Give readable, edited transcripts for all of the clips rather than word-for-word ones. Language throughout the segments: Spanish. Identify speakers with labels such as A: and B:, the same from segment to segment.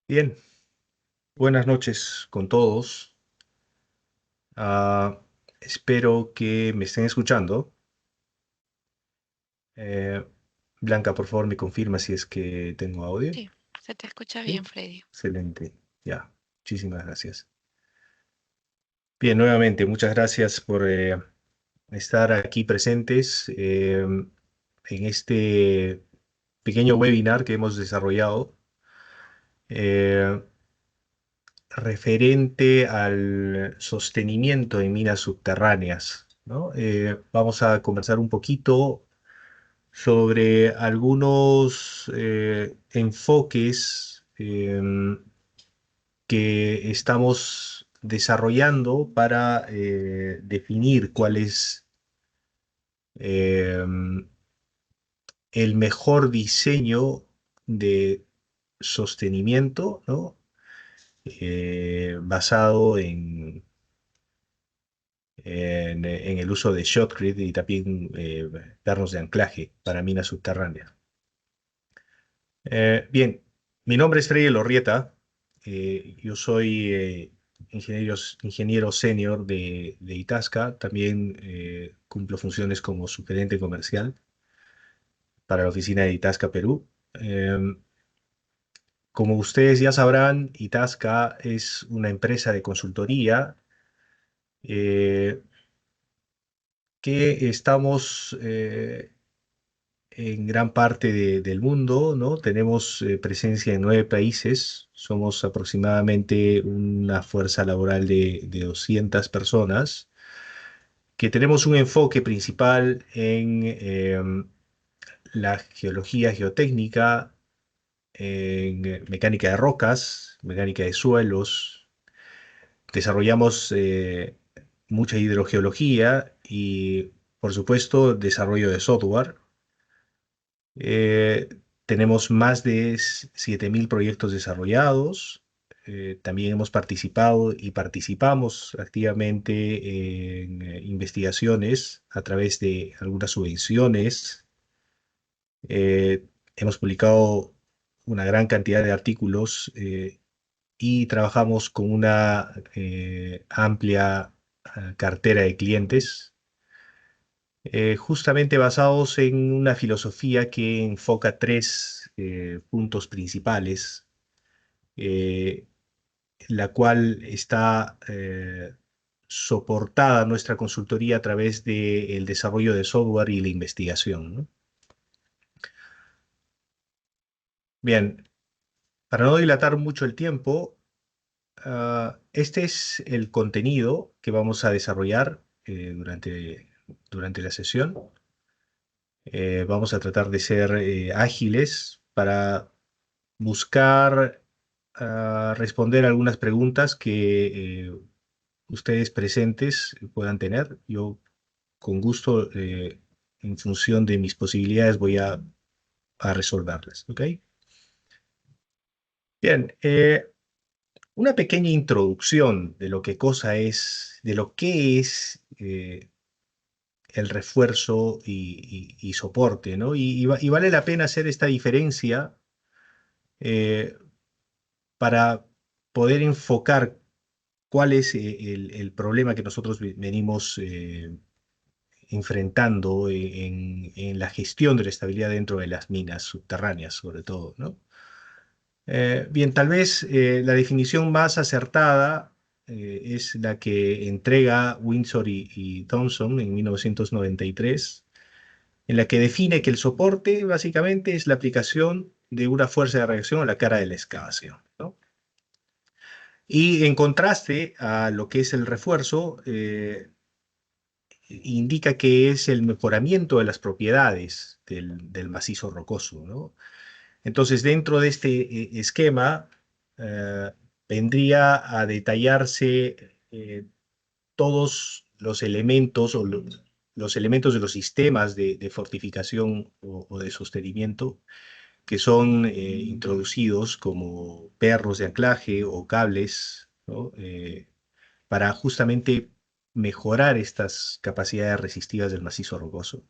A: Bien, buenas noches con todos. Ah, Espero que me estén escuchando. Eh, Blanca, por favor, me confirma si es que tengo audio.
B: Sí, se te escucha bien,
A: Sí.
B: Freddy.
A: Excelente. Ya, muchísimas gracias. Bien, nuevamente, muchas gracias por estar aquí presentes en este pequeño webinar que hemos desarrollado. eh, Referente al sostenimiento en minas subterráneas, ¿no? Vamos a conversar un poquito sobre algunos enfoques que estamos desarrollando para definir cuál es el mejor diseño de sostenimiento, ¿no? Basado en el uso de shotcrete y también pernos de anclaje para minas subterráneas. Bien, mi nombre es Freddy Lorrieta. Yo soy ingeniero senior de Itasca. También cumplo funciones como subgerente comercial para la oficina de Itasca Perú. Como ustedes ya sabrán, Itasca es una empresa de consultoría eh, que estamos en gran parte del mundo, ¿no? Tenemos presencia en 9 países, somos aproximadamente una fuerza laboral de 200 personas, que tenemos un enfoque principal en la geología geotécnica, en mecánica de rocas, mecánica de suelos, desarrollamos mucha hidrogeología y, por supuesto, desarrollo de software. Eh, Tenemos más de 7.000 proyectos desarrollados. También hemos participado y participamos activamente en investigaciones a través de algunas subvenciones. Eh, Hemos publicado una gran cantidad de artículos y trabajamos con una amplia cartera de clientes justamente basados en una filosofía que enfoca tres puntos principales, eh, la cual está soportada nuestra consultoría a través del desarrollo de software y la investigación, ¿no? Bien, para no dilatar mucho el tiempo, este es el contenido que vamos a desarrollar durante la sesión. Vamos a tratar de ser ágiles para buscar responder algunas preguntas que ustedes presentes puedan tener. Yo, con gusto, en función de mis posibilidades, voy a resolverlas. ¿Ok? Bien, una pequeña introducción de lo que cosa es, de lo que es el refuerzo y soporte, ¿no? Y vale la pena hacer esta diferencia eh, para poder enfocar cuál es el problema que nosotros venimos enfrentando en la gestión de la estabilidad dentro de las minas subterráneas, sobre todo, ¿no? Bien, tal vez la definición más acertada es la que entrega Windsor y Thompson en 1993, en la que define que el soporte básicamente es la aplicación de una fuerza de reacción a la cara de la excavación, ¿no? Y en contraste a lo que es el refuerzo, indica que es el mejoramiento de las propiedades del macizo rocoso, ¿no? Entonces, dentro de este esquema, eh, vendría a detallarse todos los elementos los elementos de los sistemas de fortificación o de sostenimiento que son introducidos como perros de anclaje o cables, ¿no? Para justamente mejorar estas capacidades resistivas del macizo rocoso.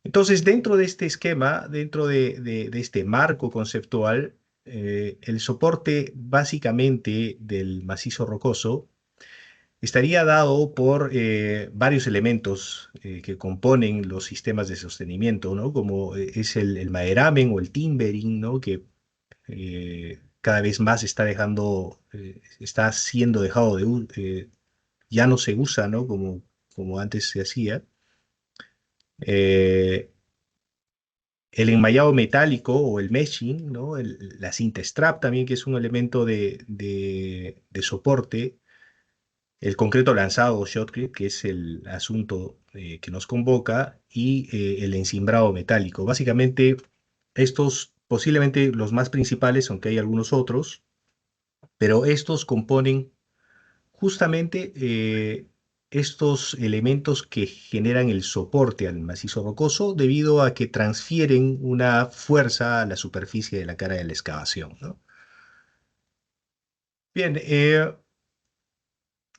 A: Entonces, dentro de este esquema, dentro de este marco conceptual, el soporte básicamente del macizo rocoso estaría dado por varios elementos que componen los sistemas de sostenimiento, ¿no? Como es el maderamen o el timbering, ¿no? Que cada vez más está siendo dejado ya no se usa, ¿no? Como antes se hacía. Eh, el enmayado metálico o el meshing, ¿no? La cinta strap también, que es un elemento de soporte. El concreto lanzado o shotcrete, que es el asunto que nos convoca, y el encimbrado metálico. Básicamente, estos posiblemente los más principales, aunque hay algunos otros, pero estos componen justamente estos elementos que generan el soporte al macizo rocoso debido a que transfieren una fuerza a la superficie de la cara de la excavación, ¿no? Bien,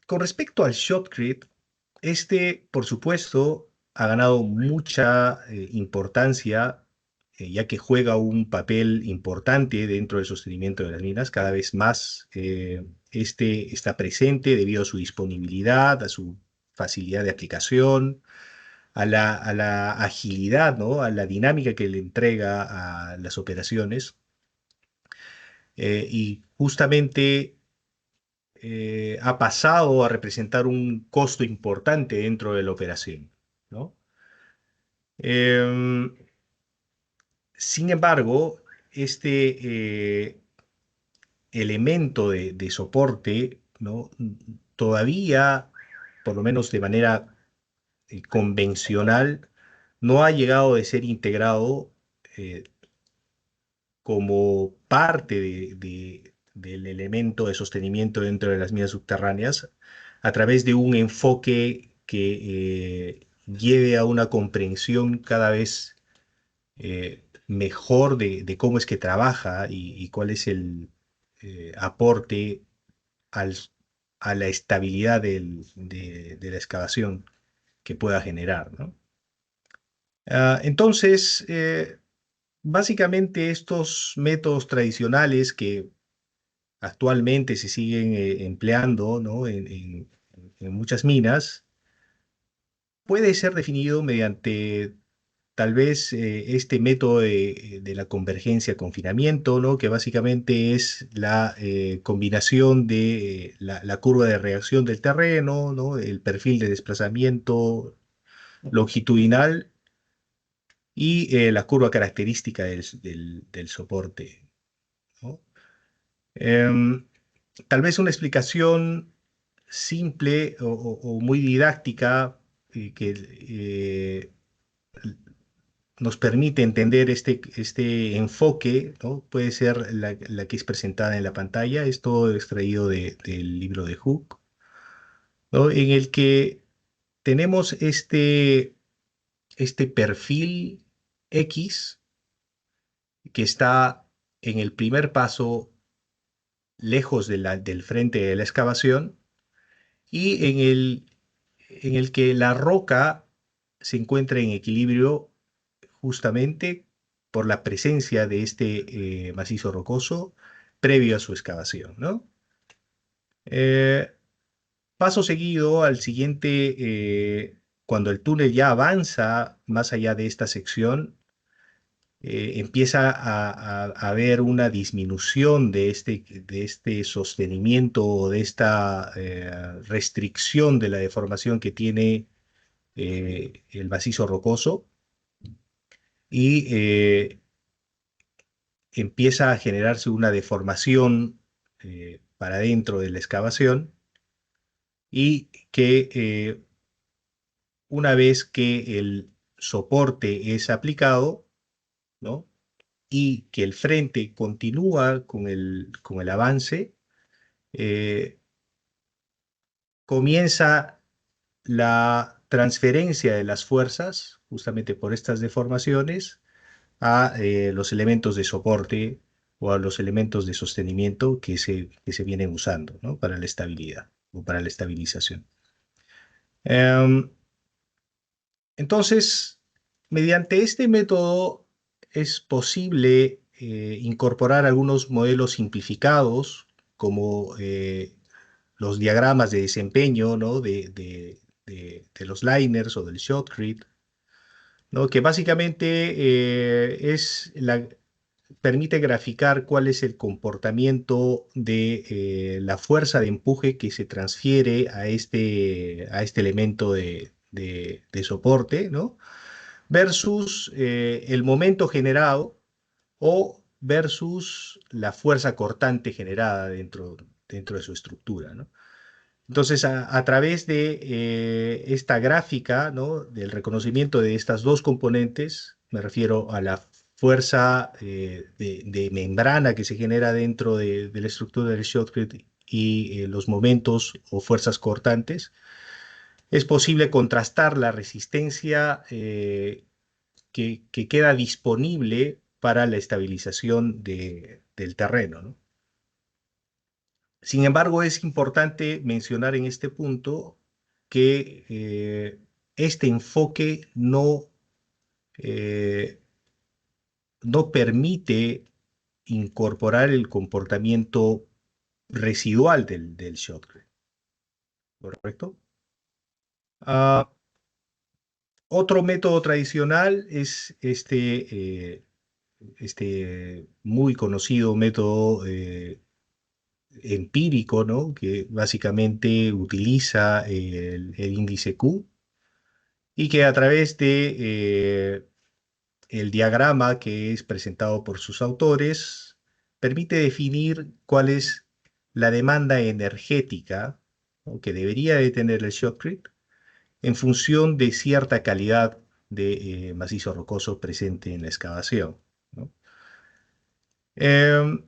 A: con respecto al shotcrete, por supuesto, ha ganado mucha importancia, ya que juega un papel importante dentro del sostenimiento de las minas. Cada vez más este está presente debido a su disponibilidad, a su facilidad de aplicación, a la agilidad, ¿no? A la dinámica que le entrega a las operaciones. Y justamente ha pasado a representar un costo importante dentro de la operación, ¿no? Em, Sin embargo, elemento de soporte, ¿no? Todavía, por lo menos de manera convencional, no ha llegado de ser integrado eh, como parte del elemento de sostenimiento dentro de las minas subterráneas a través de un enfoque que lleve a una comprensión cada vez mejor de cómo es que trabaja y cuál es el aporte al- a la estabilidad de la excavación que pueda generar, ¿no? Entonces, básicamente estos métodos tradicionales que actualmente se siguen empleando, ¿no? En muchas minas, puede ser definido mediante tal vez este método de la convergencia-confinamiento, ¿no? Que básicamente es la combinación de la curva de reacción del terreno, ¿no? El perfil de desplazamiento longitudinal y la curva característica del soporte, ¿no? Em, Tal vez una explicación simple o muy didáctica que nos permite entender este enfoque, ¿no? Puede ser la que es presentada en la pantalla. Es todo extraído del libro de Hooke, ¿no? En el que tenemos este perfil X que está en el primer paso lejos del frente de la excavación y en el que la roca se encuentra en equilibrio justamente por la presencia de este macizo rocoso previo a su excavación, ¿no? Eh, Paso seguido al siguiente, cuando el túnel ya avanza más allá de esta sección, empieza a haber una disminución de este sostenimiento o de esta restricción de la deformación que tiene el macizo rocoso y empieza a generarse una deformación para dentro de la excavación y que una vez que el soporte es aplicado, ¿no? Y que el frente continúa con el avance, eh, comienza la transferencia de las fuerzas, justamente por estas deformaciones, a los elementos de soporte o a los elementos de sostenimiento que se vienen usando, ¿no? Para la estabilidad o para la estabilización. Em, entonces, mediante este método es posible incorporar algunos modelos simplificados, como los diagramas de desempeño, ¿no? de los liners o del shotcrete, ¿no? Que básicamente permite graficar cuál es el comportamiento de la fuerza de empuje que se transfiere a este elemento de soporte, ¿no? Versus el momento generado o versus la fuerza cortante generada dentro de su estructura, ¿no? Entonces, a través de esta gráfica, ¿no? Del reconocimiento de estas dos componentes, me refiero a la fuerza de membrana que se genera dentro de la estructura del shotcrete y los momentos o fuerzas cortantes, es posible contrastar la resistencia que queda disponible para la estabilización del terreno, ¿no? Sin embargo, es importante mencionar en este punto que este enfoque eh, no permite incorporar el comportamiento residual del shotcrete, ¿correcto? Ah, otro método tradicional es este muy conocido método empírico, ¿no? Que básicamente utiliza el índice Q y que a través de el diagrama que es presentado por sus autores permite definir cuál es la demanda energética, ¿no? Que debería de tener el shotcrete en función de cierta calidad de macizo rocoso presente en la excavación, ¿no? Em,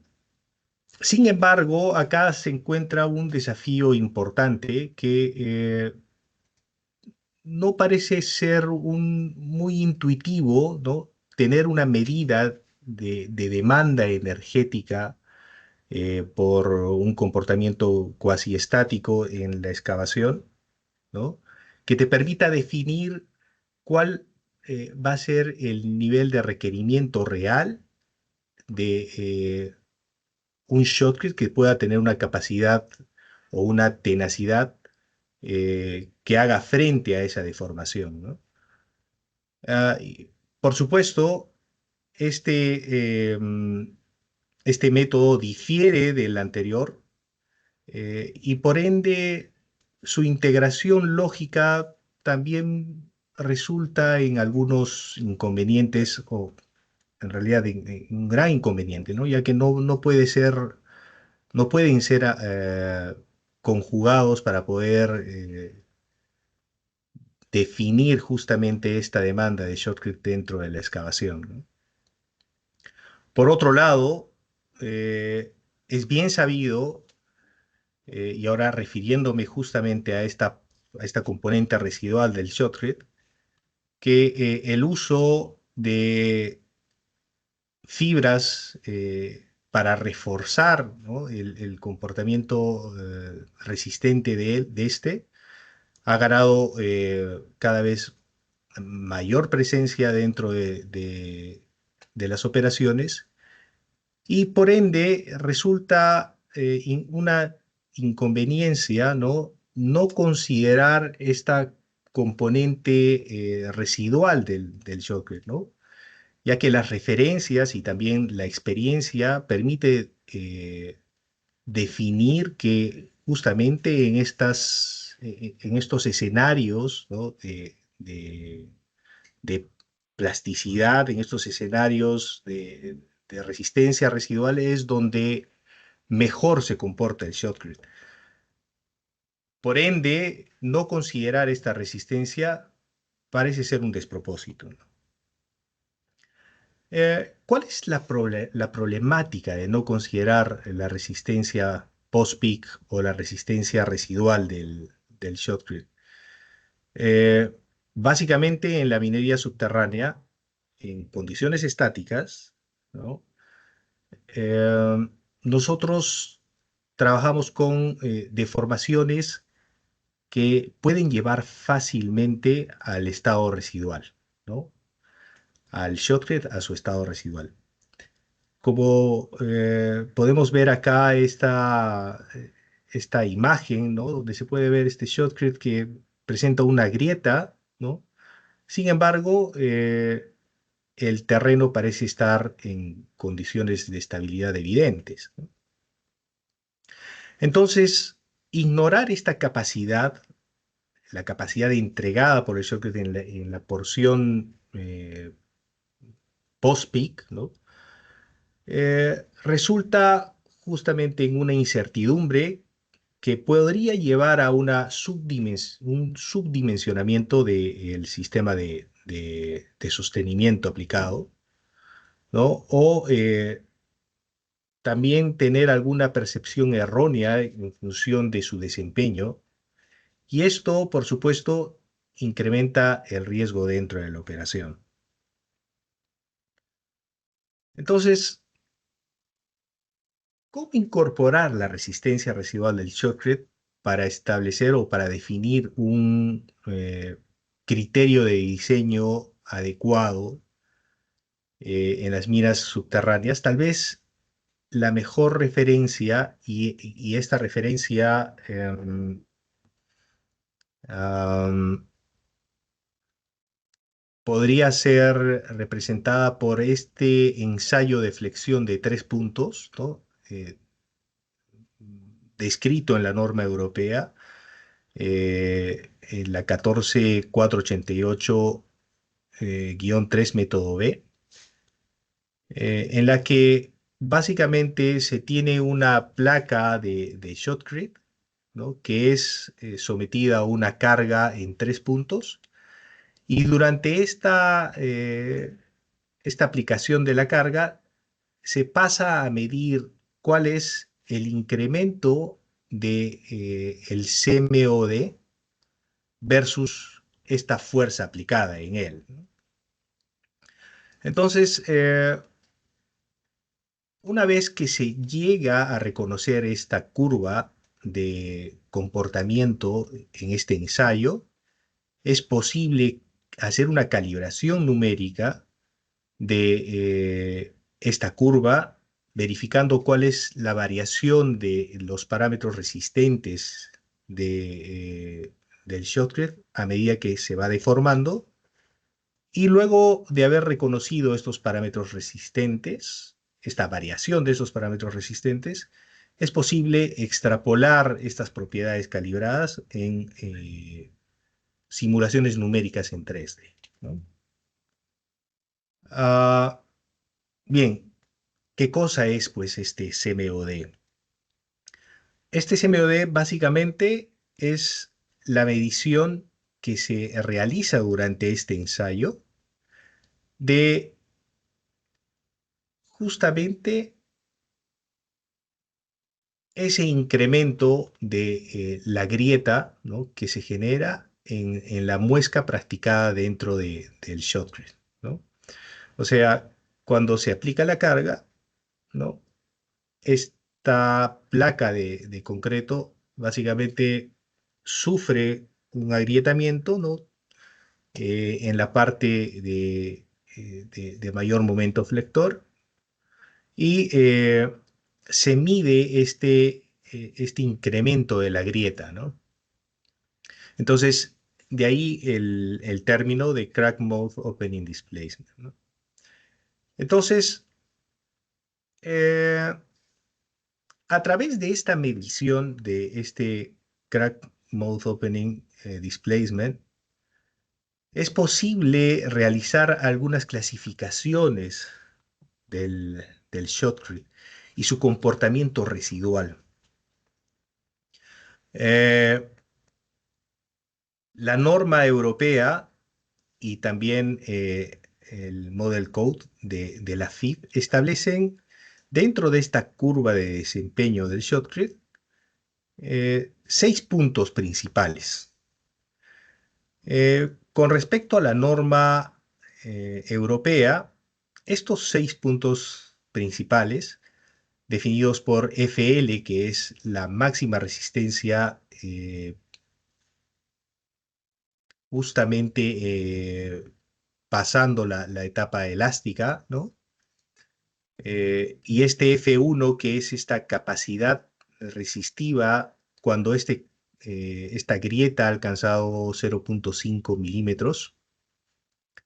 A: Sin embargo, acá se encuentra un desafío importante que no parece ser muy intuitivo, ¿no? Tener una medida de demanda energética por un comportamiento cuasi estático en la excavación, ¿no? Que te permita definir cuál va a ser el nivel de requerimiento real de un shotcrete que pueda tener una capacidad o una tenacidad que haga frente a esa deformación, ¿no? Por supuesto, este método difiere del anterior y por ende su integración lógica también resulta en algunos inconvenientes o en realidad en un gran inconveniente, ¿no? Ya que no pueden ser conjugados para poder definir justamente esta demanda de shotcrete dentro de la excavación, ¿no? Por otro lado, es bien sabido, y ahora refiriéndome justamente a esta componente residual del shotcrete, que el uso de fibras para reforzar, ¿no? el comportamiento resistente de este ha ganado cada vez mayor presencia dentro de las operaciones y por ende resulta una inconveniencia, ¿no? No considerar esta componente residual del shotcrete, ¿no? Ya que las referencias y también la experiencia permite definir que justamente en estos escenarios, ¿no? de plasticidad, en estos escenarios de resistencia residual es donde mejor se comporta el shotcrete. Por ende, no considerar esta resistencia parece ser un despropósito, ¿no? ¿Cuál es la problemática de no considerar la resistencia post-peak o la resistencia residual del shotcrete? Eh, Básicamente en la minería subterránea, en condiciones estáticas, ¿no? Eh, Nosotros trabajamos con deformaciones que pueden llevar fácilmente al estado residual, ¿no? Al shotcrete a su estado residual. Como podemos ver acá esta imagen, ¿no? Donde se puede ver este shotcrete que presenta una grieta, ¿no? Sin embargo, el terreno parece estar en condiciones de estabilidad evidentes, ¿no? Entonces, ignorar esta capacidad, la capacidad entregada por el shotcrete en la porción post-peak, ¿no? Resulta justamente en una incertidumbre que podría llevar a un subdimensionamiento del sistema de sostenimiento aplicado, ¿no? O también tener alguna percepción errónea en función de su desempeño. Y esto, por supuesto, incrementa el riesgo dentro de la operación. Entonces, ¿cómo incorporar la resistencia residual del shotcrete para establecer o para definir un criterio de diseño adecuado en las minas subterráneas? Tal vez la mejor referencia, y esta referencia am, podría ser representada por este ensayo de flexión de 3 puntos, ¿no? Descrito en la norma europea, en la 14488 3 método B, en la que básicamente se tiene una placa de shotcrete, ¿no? Que es sometida a una carga en 3 puntos, y durante esta aplicación de la carga se pasa a medir cuál es el incremento de el CMOD versus esta fuerza aplicada en él, ¿no? Entonces, una vez que se llega a reconocer esta curva de comportamiento en este ensayo, es posible hacer una calibración numérica de esta curva, verificando cuál es la variación de los parámetros resistentes del shotcrete a medida que se va deformando. Y luego de haber reconocido estos parámetros resistentes, esta variación de esos parámetros resistentes, es posible extrapolar estas propiedades calibradas en simulaciones numéricas en 3D, ¿no? Ah, bien, ¿qué cosa es pues este CMOD? Este CMOD básicamente es la medición que se realiza durante este ensayo de justamente ese incremento de la grieta, ¿no? Que se genera en la muesca practicada dentro del shotcrete, ¿no? O sea, cuando se aplica la carga, ¿no? Esta placa de concreto básicamente sufre un agrietamiento, ¿no? En la parte de mayor momento flector, y se mide este incremento de la grieta, ¿no? Entonces, de ahí el término de crack mouth opening displacement, ¿no? Entonces, eh, a través de esta medición de este crack mouth opening displacement, es posible realizar algunas clasificaciones del shotcrete y su comportamiento residual. Eh, la norma europea y también el Model Code de la FIB establecen dentro de esta curva de desempeño del shotcrete 6 puntos principales. Con respecto a la norma europea, estos 6 puntos principales, definidos por FL, que es la máxima resistencia justamente pasando la etapa elástica, ¿no? y este F1, que es esta capacidad resistiva cuando esta grieta ha alcanzado 0,5 milímetros,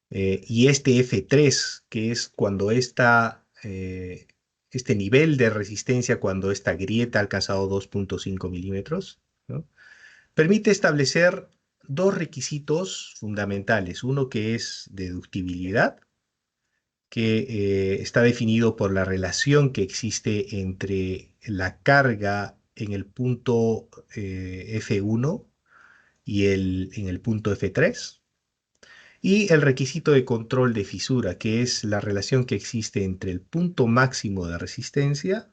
A: y este F3, que es cuando este nivel de resistencia cuando esta grieta ha alcanzado 2,5 milímetros, ¿no? Permite establecer dos requisitos fundamentales. Uno que es deductibilidad, que está definido por la relación que existe entre la carga en el punto F1 y en el punto F3. Y el requisito de control de fisura, que es la relación que existe entre el punto máximo de resistencia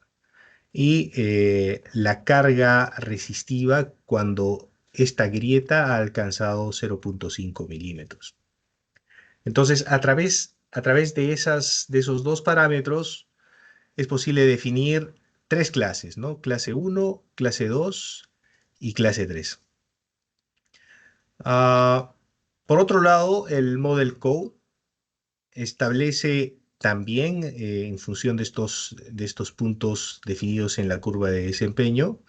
A: y la carga resistiva cuando esta grieta ha alcanzado 0,5 milímetros. Entonces, a través de esos dos parámetros es posible definir tres clases, ¿no? Clase 1, clase 2 y clase 3. Ah, por otro lado, el Model Code establece también, en función de estos puntos definidos en la curva de desempeño,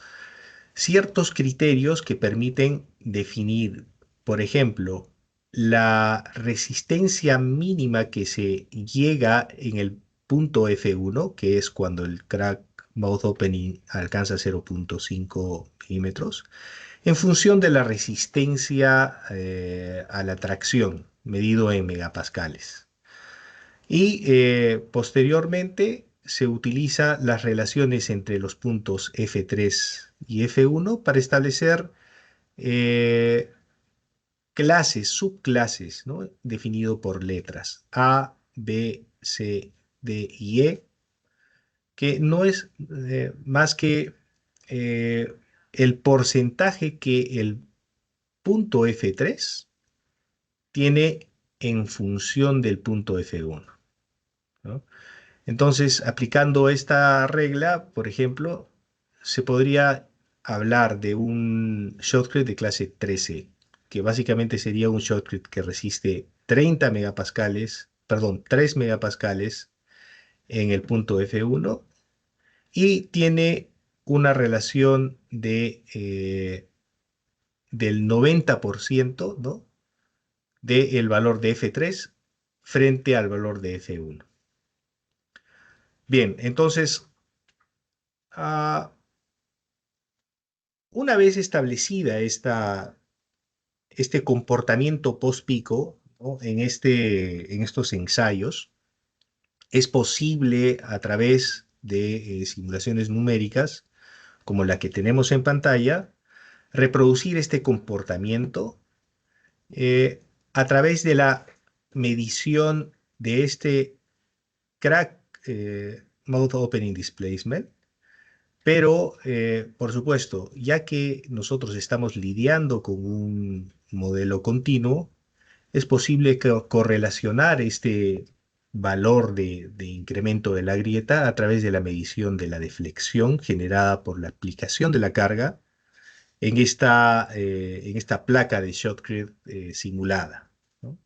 A: ciertos criterios que permiten definir, por ejemplo, la resistencia mínima que se llega en el punto F1, que es cuando el crack mouth opening alcanza 0,5 milímetros, en función de la resistencia a la tracción, medido en megapascales. Y posteriormente se utiliza las relaciones entre los puntos F3 y F1 para establecer eh, clases, subclases, ¿no? Definido por letras A, B, C, D y E, que no es más que eh, el porcentaje que el punto F3 tiene en función del punto F1, ¿no? Entonces, aplicando esta regla, por ejemplo, se podría hablar de un shotcrete de clase 13, que básicamente sería un shotcrete que resiste 30 megapascales, perdón, 3 megapascales en el punto F1 y tiene una relación del 90%, ¿no? Del valor de F3 frente al valor de F1. Bien, entonces, ah, una vez establecida este comportamiento post-pico, ¿no? En estos ensayos, es posible a través de simulaciones numéricas, como la que tenemos en pantalla, reproducir este comportamiento eh, a través de la medición de este crack mouth opening displacement. Pero, por supuesto, ya que nosotros estamos lidiando con un modelo continuo, es posible correlacionar este valor de incremento de la grieta a través de la medición de la deflexión generada por la aplicación de la carga en esta placa de shotcrete simulada, ¿no?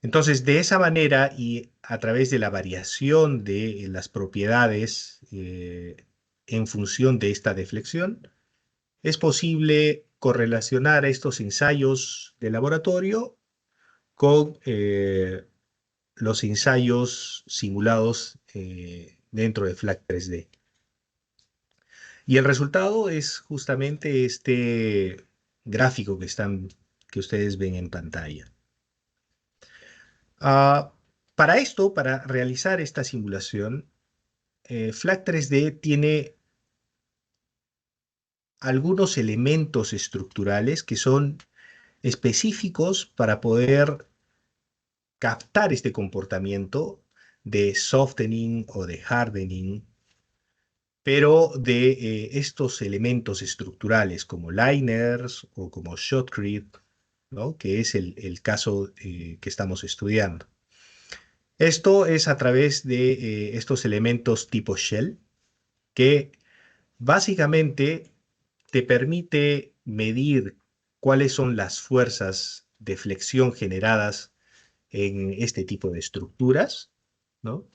A: Entonces, de esa manera y a través de la variación de las propiedades en función de esta deflexión, es posible correlacionar estos ensayos de laboratorio con los ensayos simulados dentro de FLAC 3D. Y el resultado es justamente este gráfico que ustedes ven en pantalla. Ah, para esto, para realizar esta simulación, FLAC 3D tiene algunos elementos estructurales que son específicos para poder captar este comportamiento de softening o de hardening, pero de estos elementos estructurales como liners o como shotcrete, ¿no? Que es el caso que estamos estudiando. Esto es a través de estos elementos tipo shell, que básicamente te permite medir cuáles son las fuerzas de flexión generadas en este tipo de estructuras, ¿no?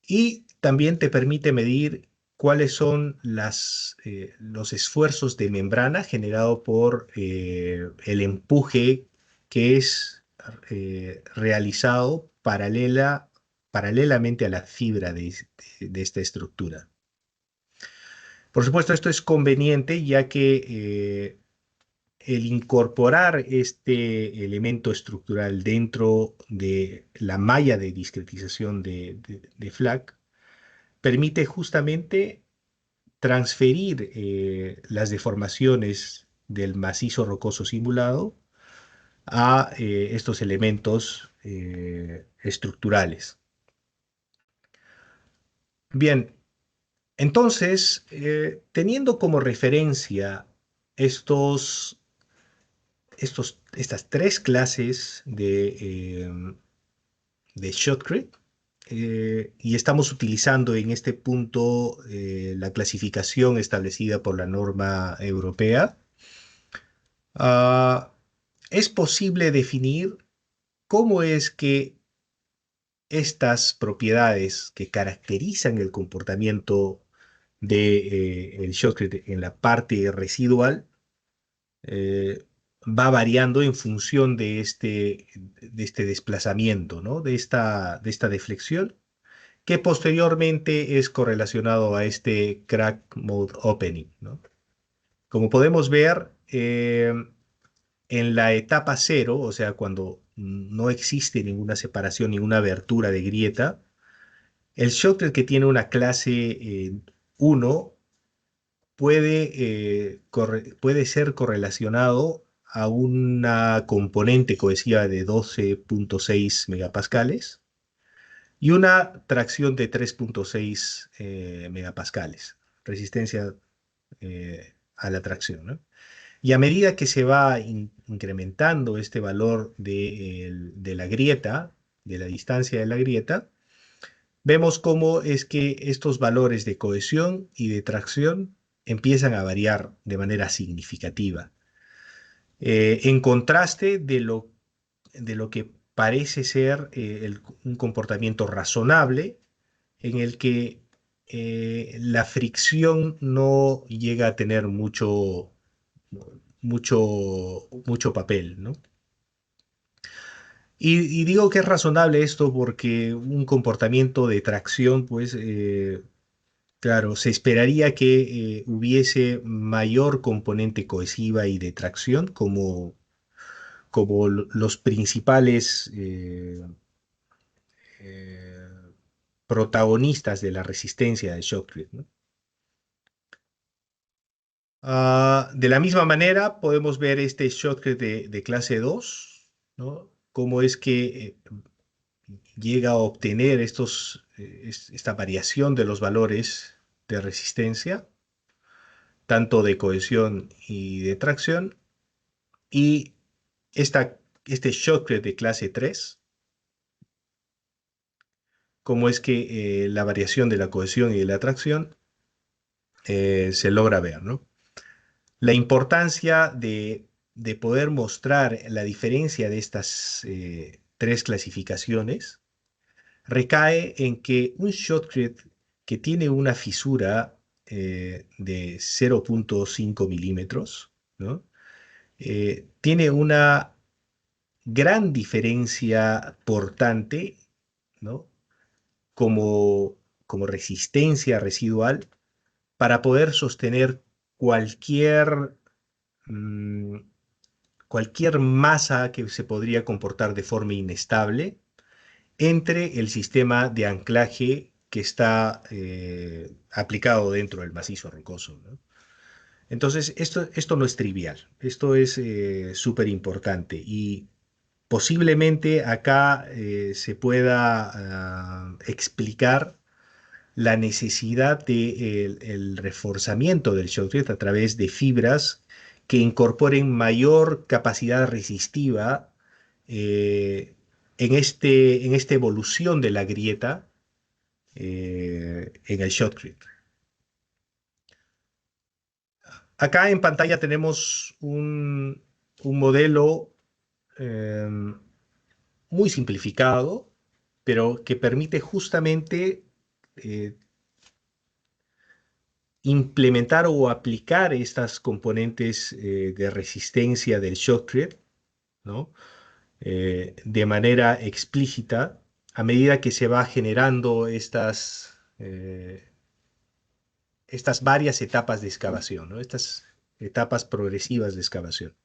A: y también te permite medir cuáles son los esfuerzos de membrana generado por el empuje que es realizado paralelamente a la fibra de esta estructura. Por supuesto, esto es conveniente ya que el incorporar este elemento estructural dentro de la malla de discretización de FLAC permite justamente transferir las deformaciones del macizo rocoso simulado a estos elementos estructurales. Bien, entonces, teniendo como referencia estas tres clases de shotcrete, y estamos utilizando en este punto la clasificación establecida por la norma europea, ah, es posible definir cómo es que estas propiedades que caracterizan el comportamiento del shotcrete en la parte residual eh, va variando en función de este desplazamiento, ¿no? De esta deflexión, que posteriormente es correlacionado a este crack mode opening, ¿no? Como podemos ver, en la etapa cero, o sea, cuando no existe ninguna separación, ninguna abertura de grieta, el shotcrete que tiene una clase 1 puede ser correlacionado a una componente cohesiva de 12.6 megapascales y una tracción de 3.6 megapascales, resistencia a la tracción, ¿no? Y a medida que se va incrementando este valor de la grieta, de la distancia de la grieta, vemos cómo es que estos valores de cohesión y de tracción empiezan a variar de manera significativa. En contraste de lo que parece ser un comportamiento razonable en el que la fricción no llega a tener mucho papel, ¿no? Y digo que es razonable esto porque un comportamiento de tracción, pues, claro, se esperaría que hubiese mayor componente cohesiva y de tracción como los principales eh, protagonistas de la resistencia de Shotcrete, ¿no? De la misma manera, podemos ver este Shotcrete de clase 2, ¿no? Cómo es que llega a obtener esta variación de los valores de resistencia, tanto de cohesión y de tracción, y este Shotcrete de clase 3, cómo es que la variación de la cohesión y de la tracción se logra ver, ¿no? La importancia de poder mostrar la diferencia de estas tres clasificaciones recae en que un shotcrete que tiene una fisura de 0.5 milímetros, ¿no? Tiene una gran diferencia portante, ¿no? como, como resistencia residual para poder sostener cualquier, mm, cualquier masa que se podría comportar de forma inestable entre el sistema de anclaje que está aplicado dentro del macizo rocoso, ¿no? Entonces, esto no es trivial, esto es súper importante y posiblemente acá se pueda explicar la necesidad del reforzamiento del shotcrete a través de fibras que incorporen mayor capacidad resistiva eh, en esta evolución de la grieta en el shotcrete. Acá en pantalla tenemos un modelo muy simplificado, pero que permite justamente implementar o aplicar estas componentes de resistencia del shotcrete, ¿no? De manera explícita a medida que se va generando estas varias etapas de excavación, ¿no? Estas etapas progresivas de excavación.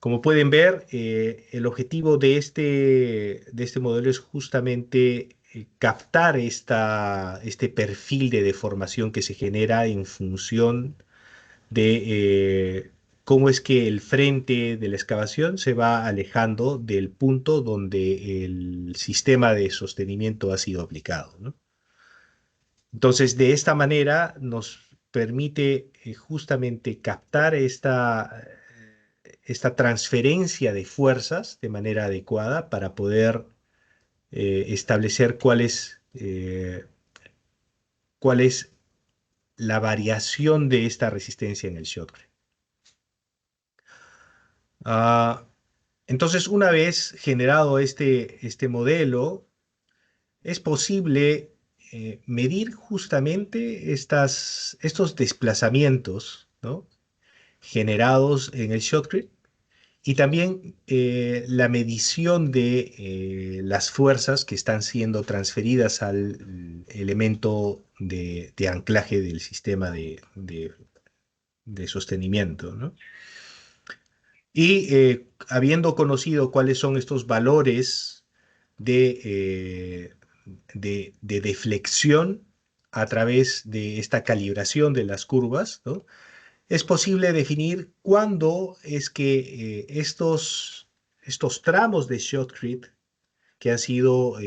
A: Como pueden ver, el objetivo de este modelo es justamente captar este perfil de deformación que se genera en función de cómo es que el frente de la excavación se va alejando del punto donde el sistema de sostenimiento ha sido aplicado, ¿no? Entonces, de esta manera nos permite justamente captar esta transferencia de fuerzas de manera adecuada para poder establecer cuál es la variación de esta resistencia en el shotcrete. Ah, entonces, una vez generado este modelo, es posible medir justamente estos desplazamientos, ¿no? Generados en el shotcrete y también la medición de las fuerzas que están siendo transferidas al elemento de anclaje del sistema de sostenimiento, ¿no? Y habiendo conocido cuáles son estos valores de, eh, de deflexión a través de esta calibración de las curvas, ¿no? Es posible definir cuándo es que estos tramos de shotcrete que han sido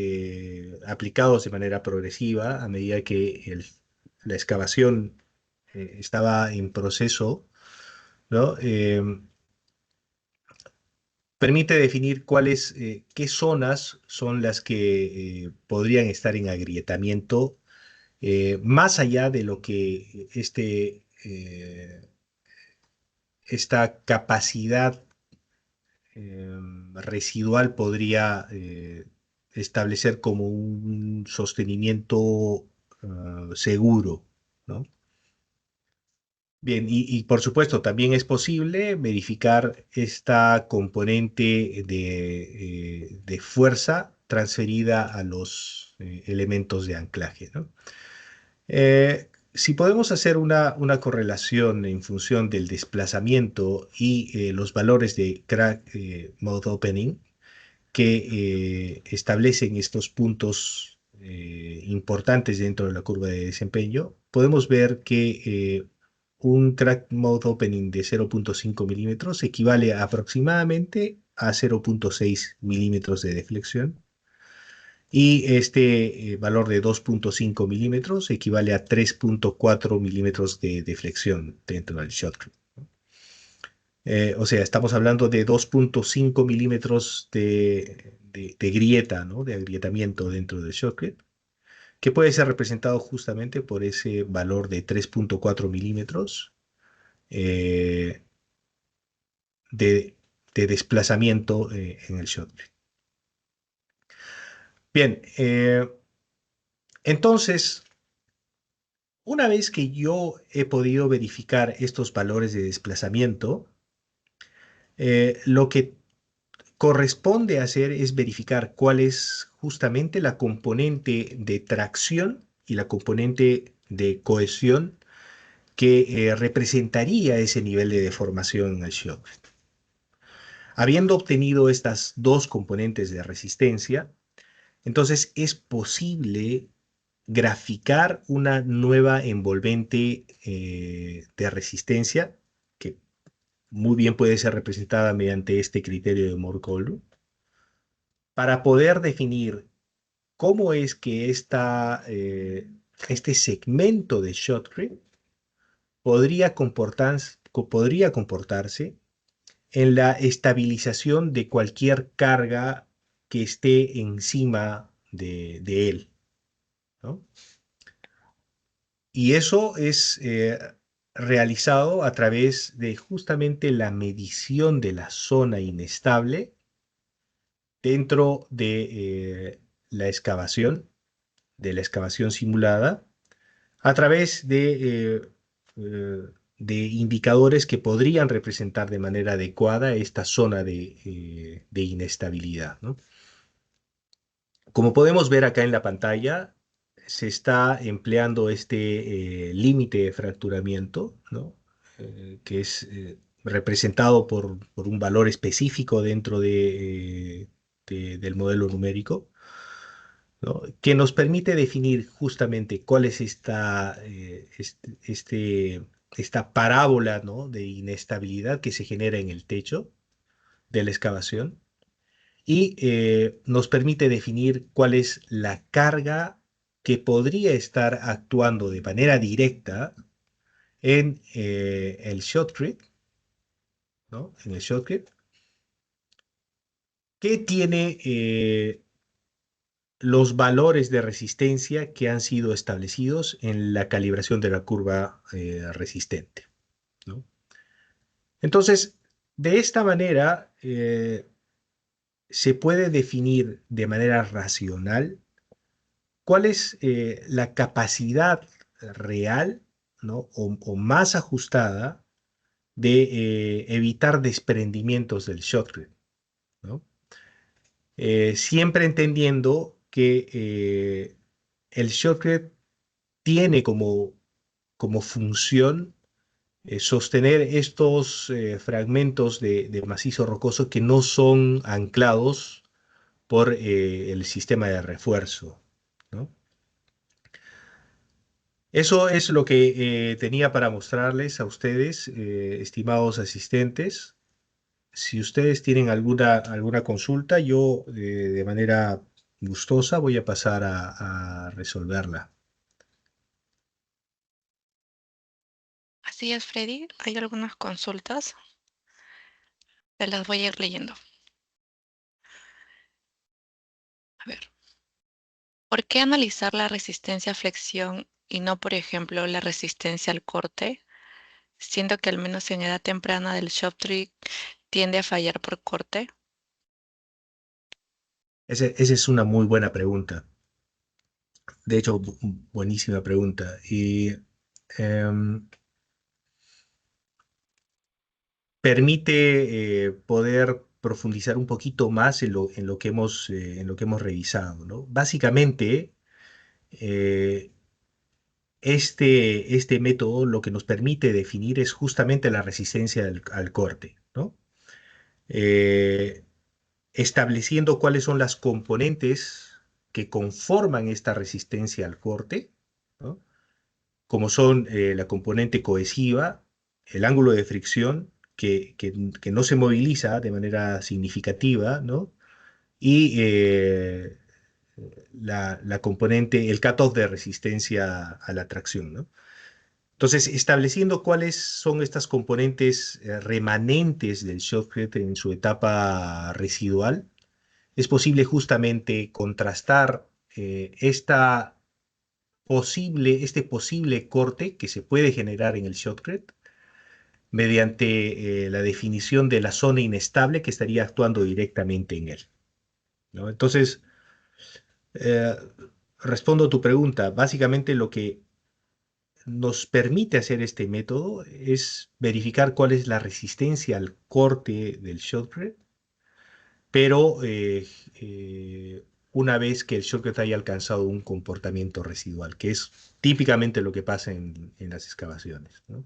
A: aplicados de manera progresiva a medida que la excavación estaba en proceso, ¿no? Permite definir qué zonas son las que podrían estar en agrietamiento más allá de lo que esta capacidad residual podría establecer como un sostenimiento seguro, ¿no? Bien, y por supuesto también es posible verificar esta componente de fuerza transferida a los elementos de anclaje, ¿no? Si podemos hacer una correlación en función del desplazamiento y los valores de crack mouth opening que establecen estos puntos importantes dentro de la curva de desempeño, podemos ver que un crack mouth opening de 0.5 milímetros equivale aproximadamente a 0.6 milímetros de deflexión y este valor de 2.5 milímetros equivale a 3.4 milímetros de deflexión dentro del shotcrete. O sea, estamos hablando de 2.5 milímetros de grieta, ¿no? De agrietamiento dentro del shotcrete, que puede ser representado justamente por ese valor de 3.4 milímetros eh, de, de desplazamiento en el shotcrete. Bien, entonces, una vez que yo he podido verificar estos valores de desplazamiento, lo que corresponde hacer es verificar cuál es justamente la componente de tracción y la componente de cohesión que representaría ese nivel de deformación en el shock. Habiendo obtenido estas dos componentes de resistencia, entonces es posible graficar una nueva envolvente de resistencia que muy bien puede ser representada mediante este criterio de Moore-Koolhof para poder definir cómo es que este segmento de shotcrete podría comportarse en la estabilización de cualquier carga que esté encima de él, ¿no? Y eso es realizado a través de justamente la medición de la zona inestable dentro de la excavación de la excavación simulada a través de indicadores que podrían representar de manera adecuada esta zona de inestabilidad, ¿no? Como podemos ver acá en la pantalla, se está empleando este límite de fracturamiento, ¿no? Que es representado por un valor específico dentro del modelo numérico, ¿no? Que nos permite definir justamente cuál es esta parábola, ¿no? de inestabilidad que se genera en el techo de la excavación y nos permite definir cuál es la carga que podría estar actuando de manera directa en el shotcrete, ¿no? En el shotcrete, que tiene los valores de resistencia que han sido establecidos en la calibración de la curva resistente, ¿no? Entonces, de esta manera, se puede definir de manera racional cuál es la capacidad real, ¿no? o más ajustada de evitar desprendimientos del shotcrete, ¿no? Siempre entendiendo que el shotcrete tiene como función sostener estos fragmentos de macizo rocoso que no son anclados por el sistema de refuerzo, ¿no? Eso es lo que tenía para mostrarles a ustedes, estimados asistentes. Si ustedes tienen alguna consulta, yo de manera gustosa voy a pasar a resolverla.
B: Así es, Freddy. Hay algunas consultas. Te las voy a ir leyendo. A ver. ¿Por qué analizar la resistencia a flexión y no, por ejemplo, la resistencia al corte? Siendo que al menos en edad temprana del shop tiende a fallar por corte.
A: Esa es una muy buena pregunta. De hecho, buenísima pregunta. Y em, permite poder profundizar un poquito más en lo que hemos revisado, ¿no? Básicamente, eh, este método lo que nos permite definir es justamente la resistencia al corte, ¿no? Eh, estableciendo cuáles son las componentes que conforman esta resistencia al corte, ¿no? Como son la componente cohesiva, el ángulo de fricción, que no se moviliza de manera significativa, ¿no? Y la componente, el cutoff de resistencia a la tracción, ¿no? Entonces, estableciendo cuáles son estas componentes remanentes del shotcrete en su etapa residual, es posible justamente contrastar este posible corte que se puede generar en el shotcrete mediante la definición de la zona inestable que estaría actuando directamente en él, ¿no? Entonces, eh, respondo a tu pregunta. Básicamente lo que nos permite hacer este método es verificar cuál es la resistencia al corte del shotcrete, pero una vez que el shotcrete haya alcanzado un comportamiento residual, que es típicamente lo que pasa en las excavaciones, ¿no?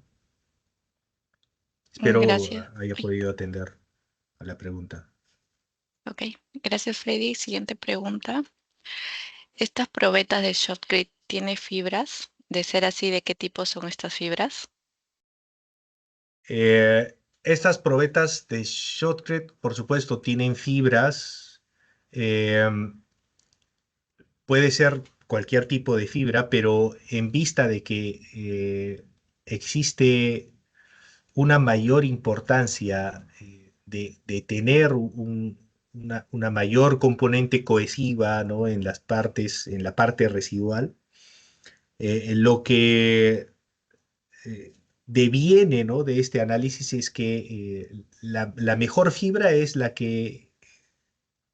A: Espero
B: Gracias.
A: haya
B: Ay,
A: podido atender a la pregunta.
B: ok. Gracias, Freddy. Siguiente pregunta. ¿Estas probetas de shotcrete tiene fibras? De ser así, ¿de qué tipo son estas fibras?
A: Estas probetas de shotcrete, por supuesto, tienen fibras. eh, Puede ser cualquier tipo de fibra, pero en vista de que existe una mayor importancia de tener una mayor componente cohesiva, ¿no? en las partes, en la parte residual, lo que eh, deviene, ¿no? de este análisis es que la mejor fibra es la que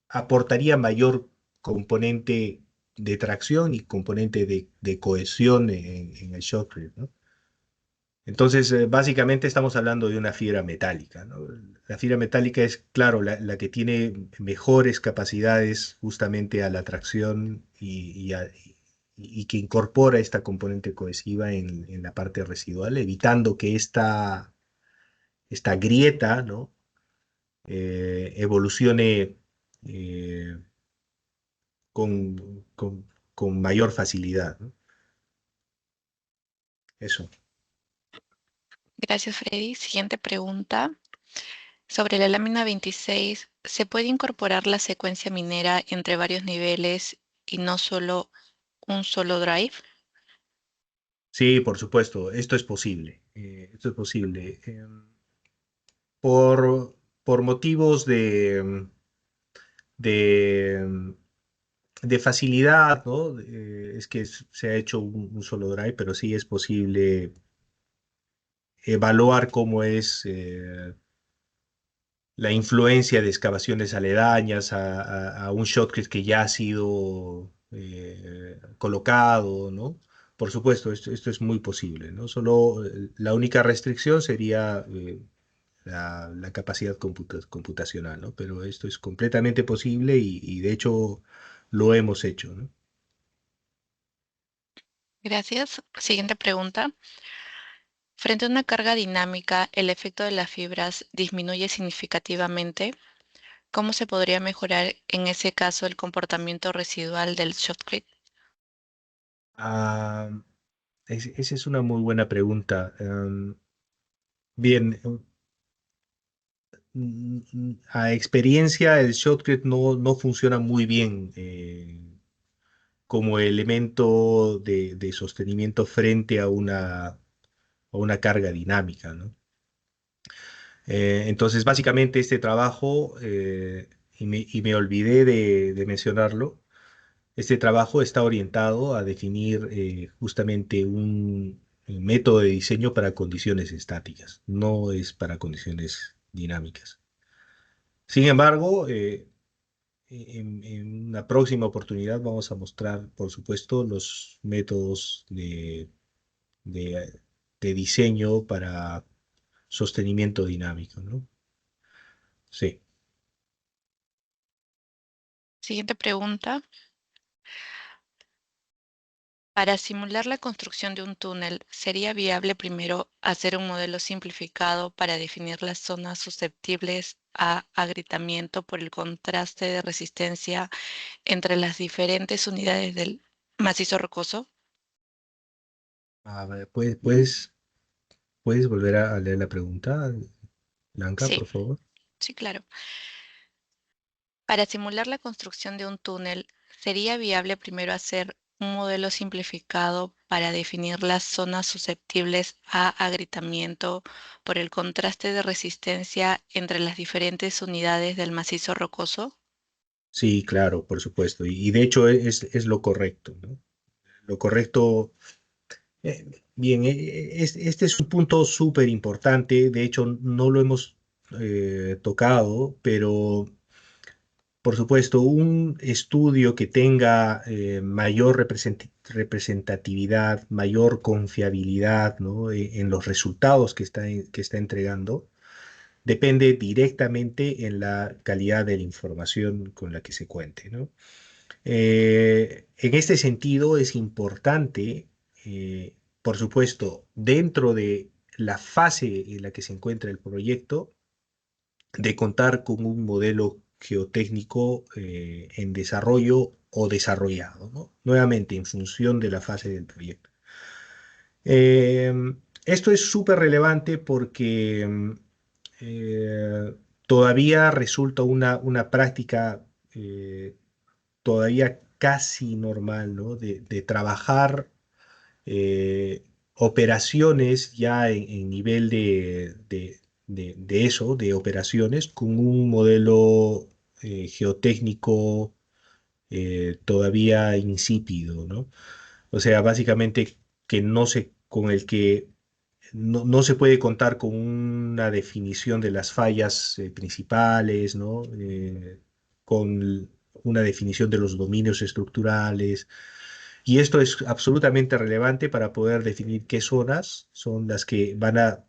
A: aportaría mayor componente de tracción y componente de cohesión en el shotcrete, ¿no? Entonces, básicamente estamos hablando de una fibra metálica, ¿no? La fibra metálica es, claro, la que tiene mejores capacidades justamente a la tracción y que incorpora esta componente cohesiva en la parte residual, evitando que esta grieta, ¿no? Evolucione eh, con mayor facilidad, ¿no? Eso.
B: Gracias, Freddy. Siguiente pregunta. Sobre la lámina 26, ¿se puede incorporar la secuencia minera entre varios niveles y no solo un solo drive?
A: Sí, por supuesto, esto es posible. Esto es posible. Por motivos de, de facilidad, ¿no? Es que se ha hecho un solo drive, pero sí es posible evaluar cómo es la influencia de excavaciones aledañas a un shotcrete que ya ha sido colocado, ¿no? Por supuesto, esto es muy posible, ¿no? Solo la única restricción sería la capacidad computacional, ¿no? Pero esto es completamente posible y de hecho lo hemos hecho, ¿no?
B: Gracias. Siguiente pregunta. Frente a una carga dinámica, el efecto de las fibras disminuye significativamente. ¿Cómo se podría mejorar en ese caso el comportamiento residual del shotcrete?
A: Ah, esa es una muy buena pregunta. Bien, a experiencia el shotcrete no funciona muy bien como elemento de sostenimiento frente a una carga dinámica, ¿no? Entonces, básicamente este trabajo, y me olvidé de mencionarlo, este trabajo está orientado a definir justamente un método de diseño para condiciones estáticas, no es para condiciones dinámicas. Sin embargo, en una próxima oportunidad vamos a mostrar, por supuesto, los métodos de- de diseño para sostenimiento dinámico, ¿no? Sí.
B: Siguiente pregunta. Para simular la construcción de un túnel, ¿sería viable primero hacer un modelo simplificado para definir las zonas susceptibles a agrietamiento por el contraste de resistencia entre las diferentes unidades del macizo rocoso?
A: A ver, ¿puedes volver a leer la pregunta, Blanca,
B: Sí,
A: por favor?
B: sí, claro. Para simular la construcción de un túnel, ¿sería viable primero hacer un modelo simplificado para definir las zonas susceptibles a agrietamiento por el contraste de resistencia entre las diferentes unidades del macizo rocoso?
A: Sí, claro, por supuesto. Y de hecho es lo correcto, ¿no? Lo correcto. Bien, este es un punto súper importante. De hecho, no lo hemos tocado, pero por supuesto, un estudio que tenga mayor representatividad, mayor confiabilidad, ¿no? En los resultados que está entregando, depende directamente en la calidad de la información con la que se cuente, ¿no? En este sentido, es importante, por supuesto, dentro de la fase en la que se encuentra el proyecto, de contar con un modelo geotécnico en desarrollo o desarrollado, ¿no? Nuevamente, en función de la fase del proyecto. Eh, Esto es súper relevante porque todavía resulta una práctica todavía casi normal, ¿no? De trabajar operaciones ya en nivel de eso, de operaciones, con un modelo geotécnico todavía insípido, ¿no? O sea, básicamente que con el que no se puede contar con una definición de las fallas principales, ¿no? Con una definición de los dominios estructurales. Y esto es absolutamente relevante para poder definir qué zonas son las que van a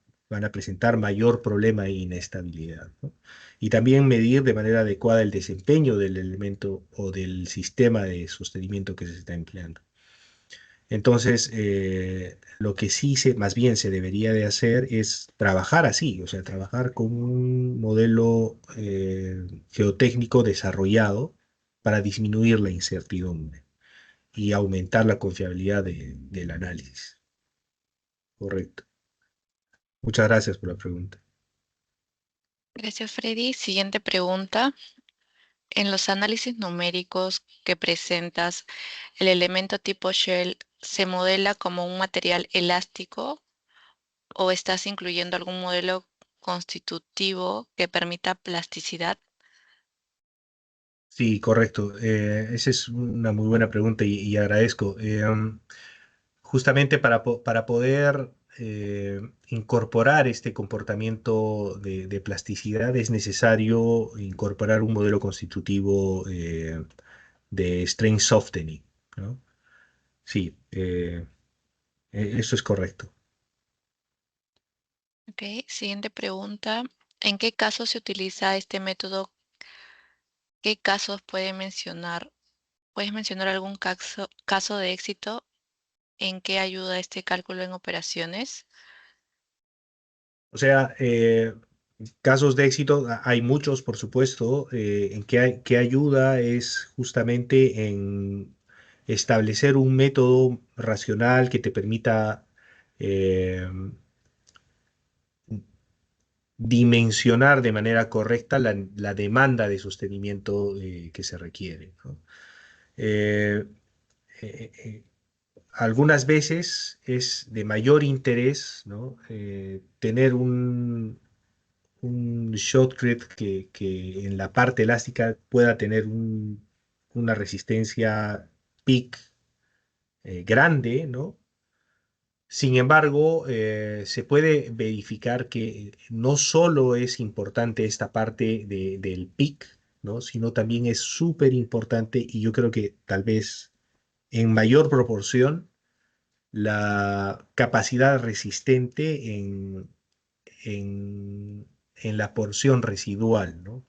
A: presentar mayor problema e inestabilidad, ¿no? Y también medir de manera adecuada el desempeño del elemento o del sistema de sostenimiento que se está empleando. Entonces, lo que sí más bien se debería de hacer es trabajar así, o sea, trabajar con un modelo geotécnico desarrollado para disminuir la incertidumbre y aumentar la confiabilidad del análisis. Correcto. Muchas gracias por la pregunta.
B: Gracias, Freddy. Siguiente pregunta. En los análisis numéricos que presentas, el elemento tipo shell se modela como un material elástico o estás incluyendo algún modelo constitutivo que permita plasticidad.
A: Sí, correcto. Esa es una muy buena pregunta y agradezco. Justamente para poder incorporar este comportamiento de plasticidad es necesario incorporar un modelo constitutivo de strain softening, ¿no? Sí, eso es correcto.
B: Ok, siguiente pregunta. ¿En qué casos se utiliza este método? ¿Qué casos puede mencionar? ¿Puedes mencionar algún caso de éxito en que ayuda este cálculo en operaciones?
A: O sea, casos de éxito hay muchos, por supuesto. En que ayuda es justamente en establecer un método racional que te permita eh, dimensionar de manera correcta la demanda de sostenimiento que se requiere, ¿no? Eh, eh, eh, Algunas veces es de mayor interés, ¿no? Tener un shotcrete que en la parte elástica pueda tener una resistencia peak grande, ¿no? Sin embargo, se puede verificar que no solo es importante esta parte del peak, ¿no? Sino también es súper importante y yo creo que tal vez en mayor proporción la capacidad resistente en la porción residual, ¿no?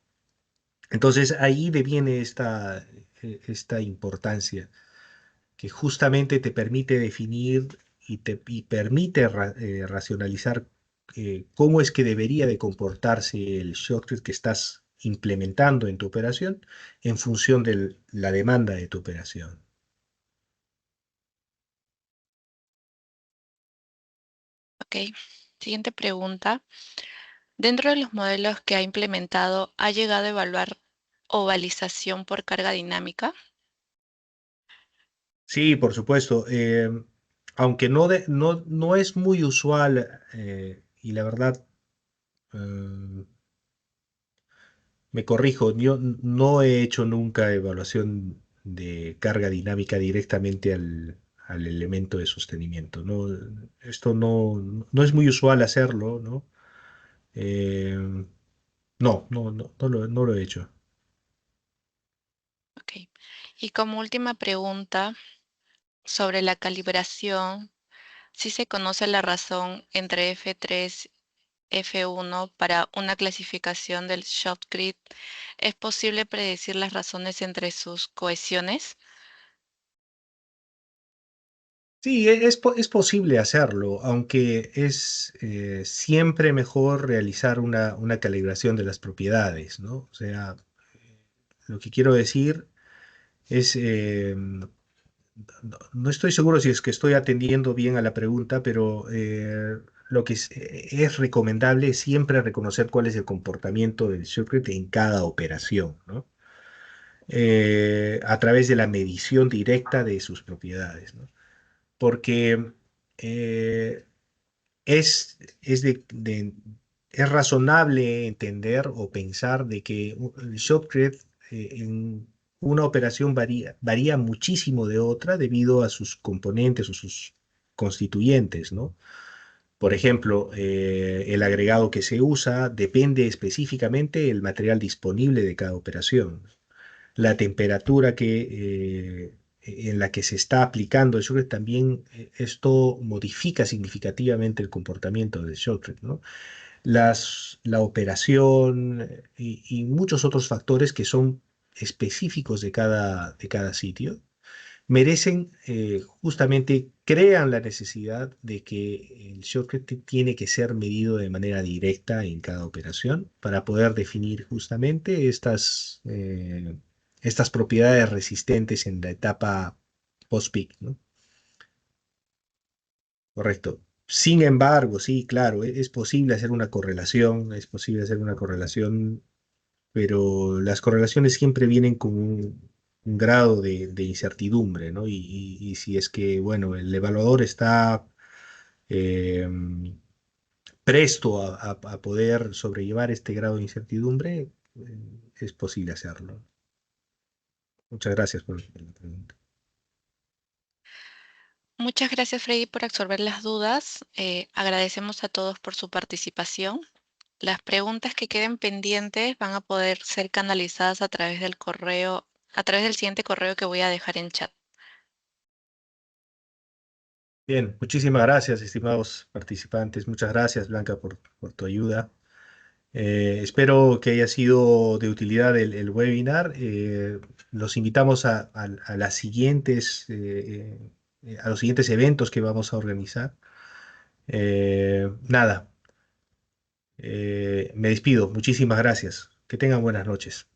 A: Entonces ahí deviene esta importancia que justamente te permite definir y permite racionalizar cómo es que debería de comportarse el shortcut que estás implementando en tu operación en función de la demanda de tu operación.
B: Ok, siguiente pregunta. Dentro de los modelos que ha implementado, ¿ha llegado a evaluar ovalización por carga dinámica?
A: Sí, por supuesto. Aunque no es muy usual y la verdad, eh, me corrijo, yo no he hecho nunca evaluación de carga dinámica directamente al elemento de sostenimiento. No, esto no es muy usual hacerlo, ¿no? Eh, no lo he hecho.
B: Ok. Y como última pregunta sobre la calibración, ¿sí se conoce la razón entre F3 F1 para una clasificación del shot grid? ¿Es posible predecir las razones entre sus cohesiones?
A: Sí, es posible hacerlo, aunque es siempre mejor realizar una calibración de las propiedades, ¿no? O sea, lo que quiero decir es, no estoy seguro si es que estoy atendiendo bien a la pregunta, pero lo que es recomendable es siempre reconocer cuál es el comportamiento del circuit en cada operación, ¿no? A través de la medición directa de sus propiedades, ¿no? Porque eh, es razonable entender o pensar de que el shortcrete en una operación varía muchísimo de otra debido a sus componentes o sus constituyentes, ¿no? Por ejemplo, el agregado que se usa depende específicamente del material disponible de cada operación. la temperatura en la que se está aplicando el shockwave, también esto modifica significativamente el comportamiento del shockwave, ¿no? La operación y muchos otros factores que son específicos de cada sitio merecen, justamente crean la necesidad de que el shortcut tiene que ser medido de manera directa en cada operación para poder definir justamente estas propiedades resistentes en la etapa post-peak, ¿no? Correcto. Sin embargo, sí, claro, es posible hacer una correlación, es posible hacer una correlación, pero las correlaciones siempre vienen con un grado de incertidumbre, ¿no? Y si es que, bueno, el evaluador está eh, presto a poder sobrellevar este grado de incertidumbre, es posible hacerlo. Muchas gracias por la pregunta.
B: Muchas gracias, Freddy, por absorber las dudas. Agradecemos a todos por su participación. Las preguntas que queden pendientes van a poder ser canalizadas a través del correo, a través del siguiente correo que voy a dejar en chat.
A: Bien, muchísimas gracias, estimados participantes. Muchas gracias, Blanca, por tu ayuda. Espero que haya sido de utilidad el webinar. Los invitamos a las a los siguientes eventos que vamos a organizar. Nada, me despido. Muchísimas gracias. Que tengan buenas noches.